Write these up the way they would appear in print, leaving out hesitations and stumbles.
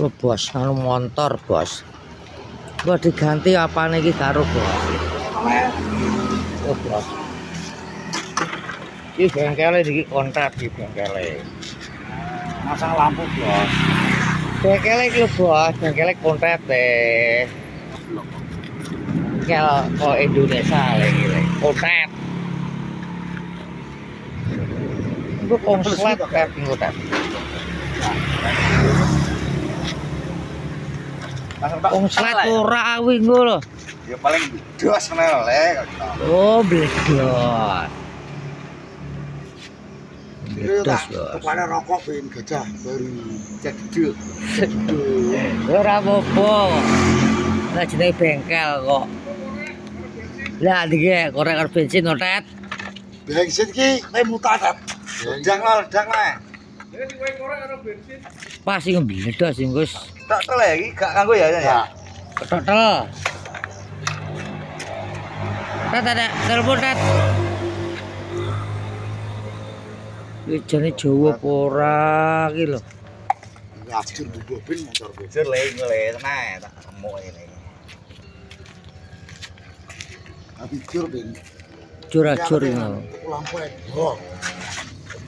Oh, bos, anu motor, bos. Gua diganti apa nih karo, bos? Oh, bos. Ini bengkelnya di kontrak di bengkelnya. Masang lampu, bos. Bengkelnya itu, bos. Bengkelnya kontrak deh. Bengkel kok Indonesia lagi, kontrak. Itu konslet kayak kontrak. Konslet ora awi ngono. Ya paling dos kenal le. Oh, bledot. Bledot, bos. Kepala rokok pengen gajah baru cek gede. Ora apa-apa. Lah jenenge bengkel kok. Lah iki korek bensin otet. Bensin ki mutat. Dang lah. Jadi diwehi korek karo bensin. Pas sing bledot sing Gus. Tak tele iki gak kanggo ya ya. Total. Ada telepon tet. Iki jane Jawa apa ora iki lho. Ngajur bobin motor bojor le tenan tak remuk ini. Tapi jur ben. Jur-jur ngono. Lampu oh.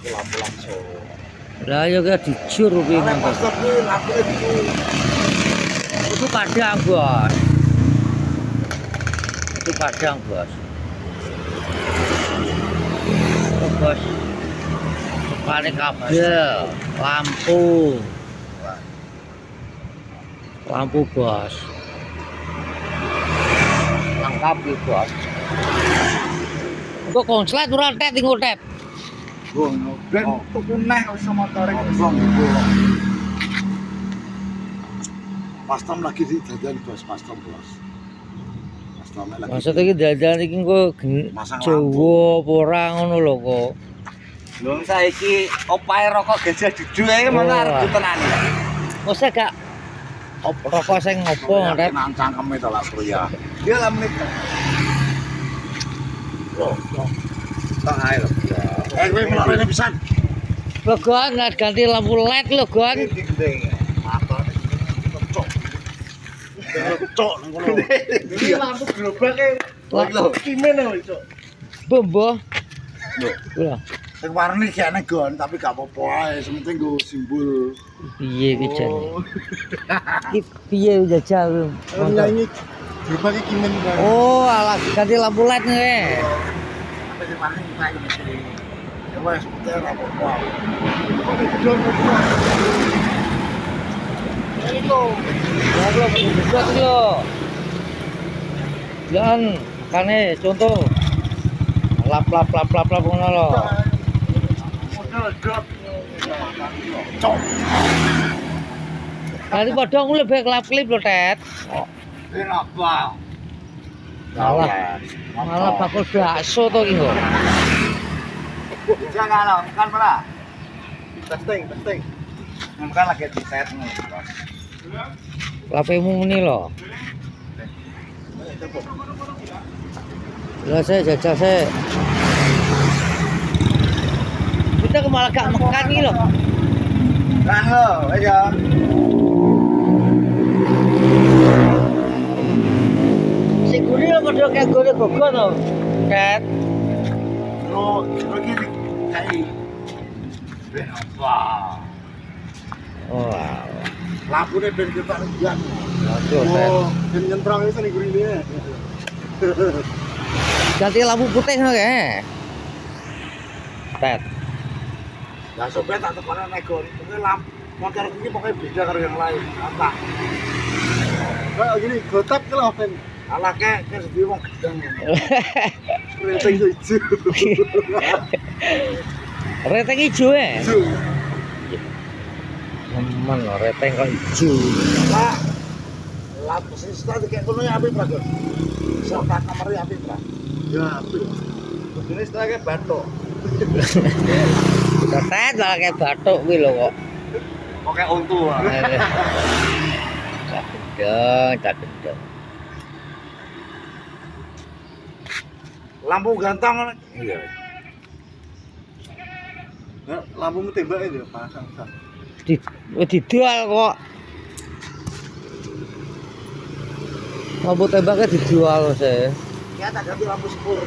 Lampu langsung. Lah ya ki dijur kuwi Nek motor. pasar ki lampu itu. Itu kadang, bos. Itu kadang, bos. Oh, bos. Kepala kabel, lampu. Lampu, bos. Lengkap ya, bos. Kok konslet ora tet tinggal tet. Oh, ben tuku neh wis motore kosong iku. Pastom lagi di dadan bos, pastom bos. Pastom lagi. Maksudnya iki dadan iki kok Masang Jawa apa ora ngono lho kok. Lho saiki opae rokok gajah dudu ae mana arep ditenani. Masa gak rokok sing ngopo tet. Nang cangkeme to lah ya. Dia lah menit. Oh, tak ae lho. Kowe mlorene pisan. Lho Gon, ganti lampu LED lho Gon. Cok nang kono. Iki lampu gerobake. Lho, kimen lho, Cok. Bombo. Lho, Sing warni kene gon tapi gak apa-apa ae, sementing go simbol. piye iki jane? Iki piye jajal? Nyanyi gerobake kimen kan. Oh, alah ganti lampu LED nih. Sampai sing warni kae mesti. Ya wes, bener apa-apa. Ya belum buat lo. Jangan makane contoh. Lap ngono lho. Cok. Nanti padha aku lebih kelap-kelip lho, Tet. Kenapa? Malah bakul bakso to iki kok. Jangan lah, kan pernah. Testing. Kan lagi di set nih. Lapemu muni lho. Lah saya jajal saya. Kita ke malah gak makan iki lho. Kan lo, aja. Sing guri lho padha kayak gogo to. Tet. Lo gini kayak apa? Oh. Lampune ben ketok liyan. Aduh, Tet. Oh, ben nyentrong iso ning gurine. Ganti lampu putih ngono kae. Tet. Lah sampe tak tekono nego, kuwi lampu motor iki pokoke beda karo yang lain. Apa? Kayak gini, gotap ki lho ben. Alah kek sedhi wong gedeng. Rating ijo. Reteng ijo e. Ijo. Nemen lho reteng kok ijo. Lah. Lampu sistem kayak ngono ya apik, Bro. Serta kamar ya apik, Bro. Ya apik. Begini setelahnya batuk. Tet malah kayak batuk kuwi lho kok. Oke untu. Tak gendeng. Lampu gantong. Iya. Nah, lampumu tembak itu pasang. Didol kok. Lampu tembaknya dijual sih. Ya tak ganti lampu sepur.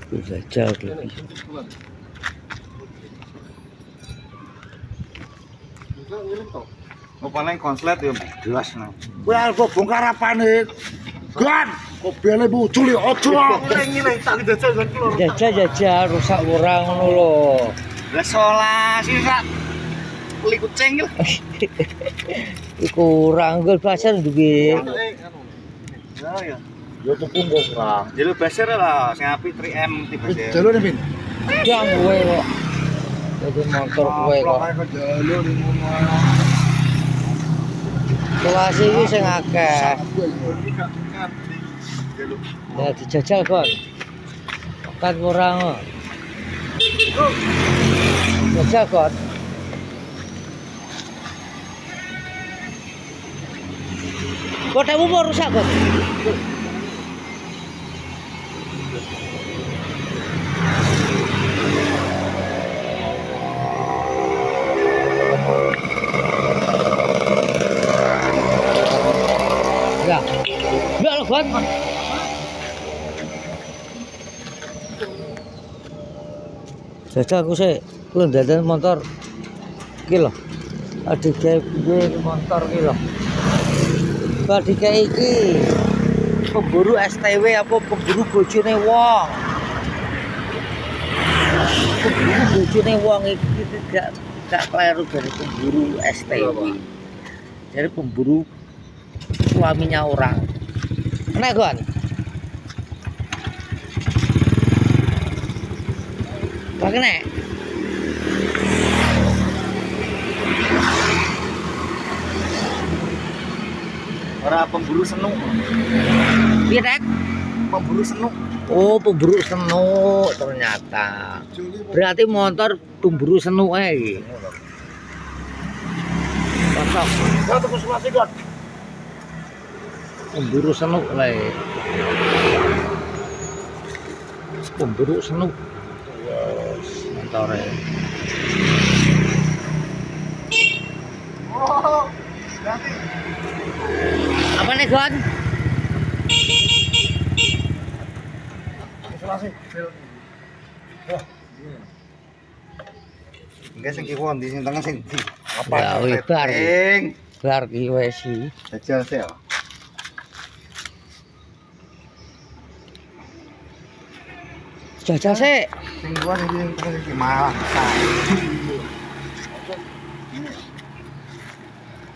Bisa jauh lagi. Oh paling konslet ya jelas nah. Kowe arep bongkar apane? Gan, kok bele muncul ya ojo. Ngene tak jajal keluar. Jajah rusak orang ngono lho. Lah solas iki sak beli kucing lho. Iku kurang gue pasar duwe. Ya ya. Yo tuku kok kurang. Jalur baser lah sing apik 3M tiba baser. Jalur pin. Jam kowe kok. Jadi motor kowe kok. Jalur ngono. Kelas iki sing akeh. Ya dijajal kon. Kan kurang. Jajal kon. Kotakmu mau rusak kon. Ya. Enggak lo kon. Jajal aku sih lu dadan motor iki lho. Adik gue motor iki lho. Badike iki pemburu STW apa pemburu bojone wong. Pemburu bojone wong iki gak kleru dari pemburu STW. Dari pemburu suaminya orang. Nek kon. Pakai nek. Ora pemburu senuk. Piye, Nek? Pemburu senuk. Oh, pemburu senuk ternyata. Berarti motor pemburu senuk iki. Kosok. Ya tuku sulasi kan. Pemburu senuk lah. Pemburu senuk. Motore. Oh, berarti Apa nih, Gon? sulasi. Enggak sing kiwon di sing tengah sing di. Ya, wis bar. Ing. Bar ki wis iki. Jajal sih ya. Jajal sik. Sing kiwon iki sing tengah iki malah.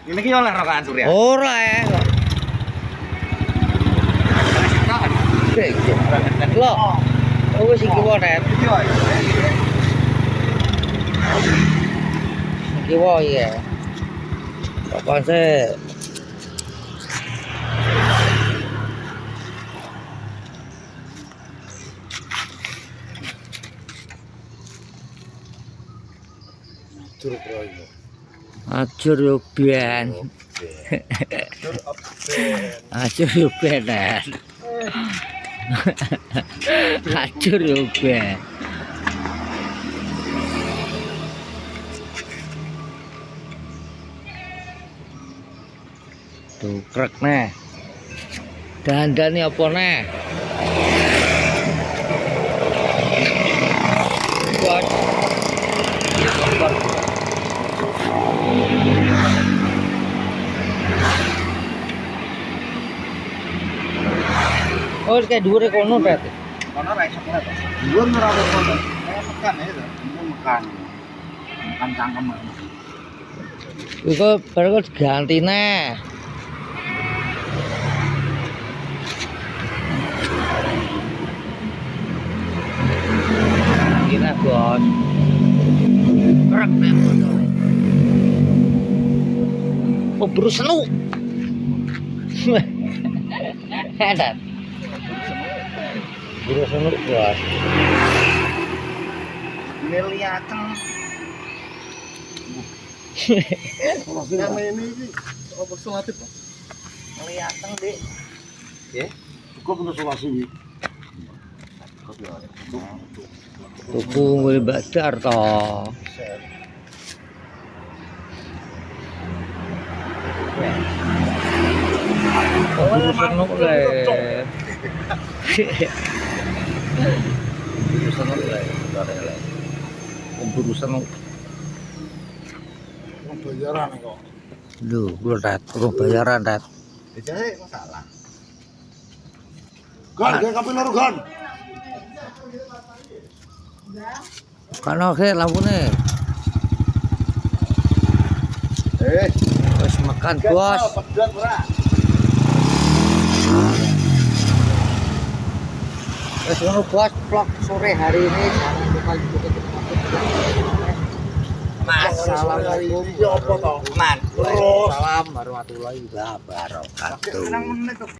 Ini ki oleh rokokan Surya. Ora Lho. Oh wis iki wae. Iki wae ya. Pokoknya Acur yo ben. Acur yo ben. Acur yo ben. Tuh krek nih. Dandane apa nih? Buat oh, kayak dhuwure kono berarti. Kono ra iso kono to. Dhuwur ora ono kono. Kayak mekan ya to. Mekan. Mekan cangkem. Iku baru ganti nih. Gila bos. Krek nih motor. Oh buru senu. Edan. Buru senu bos. Ngeliaten. Nama ini apa sulatif, Pak? Ngeliaten, Dik. Nggih. Cukup untuk sulasi iki. Tuku ngulih bakar toh. Buru senuk le. Buru senuk le, bare le. Buru senuk. Wong bayaran kok. Lho, bledet, urung bayaran, Det. Biasanya masalah. Gon, gue kopi loro gon. Kan oke lampune. Wis makan, Bos. Pedas ora? Wis ngono, Bos, vlog sore hari ini jangan lupa ikuti Assalamualaikum warahmatullahi wabarakatuh.